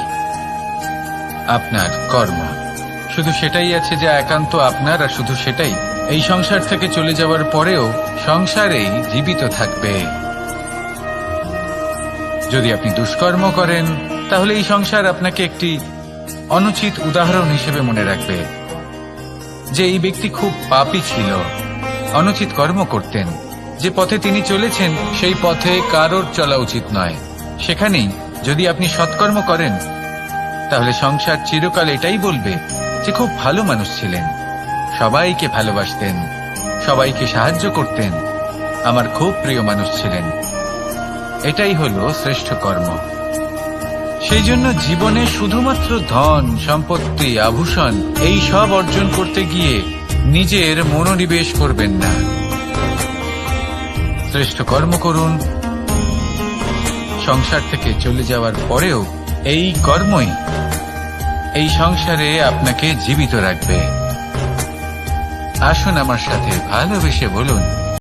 Speaker 2: আপনার কর্ম। শুধু সেটাই আছে যা একান্ত আপনার, আর শুধু সেটাই এই সংসার থেকে চলে যাওয়ার পরেও সংসারেই জীবিত থাকবে। যদি আপনি দুষ্কর্ম করেন, তাহলে এই সংসার আপনাকে একটি অনুচিত উদাহরণ হিসেবে মনে রাখবে যে এই ব্যক্তি খুব পাপী ছিল, অনুচিত কর্ম করতেন। যে পথে তিনি চলেছেন সেই পথে কারোর চলা উচিত নয়। সেখানেই যদি আপনি সৎকর্ম করেন, তাহলে সংসার চিরকাল এটাই বলবে যে খুব ভালো মানুষ ছিলেন, সবাইকে ভালোবাসতেন, সবাইকে সাহায্য করতেন, আমার খুব প্রিয় মানুষ ছিলেন। এটাই হলো শ্রেষ্ঠ কর্ম। সেই জন্য জীবনে শুধুমাত্র ধন, সম্পত্তি, আভূষণ এই সব অর্জন করতে গিয়ে নিজের মনোনিবেশ করবেন না। শ্রেষ্ঠ কর্ম করুন। সংসার থেকে চলে যাওয়ার পরেও এই কর্মই এই সংসারে আপনাকে জীবিত রাখবে। আসুন আমার সাথে ভালোবেসে বলুন,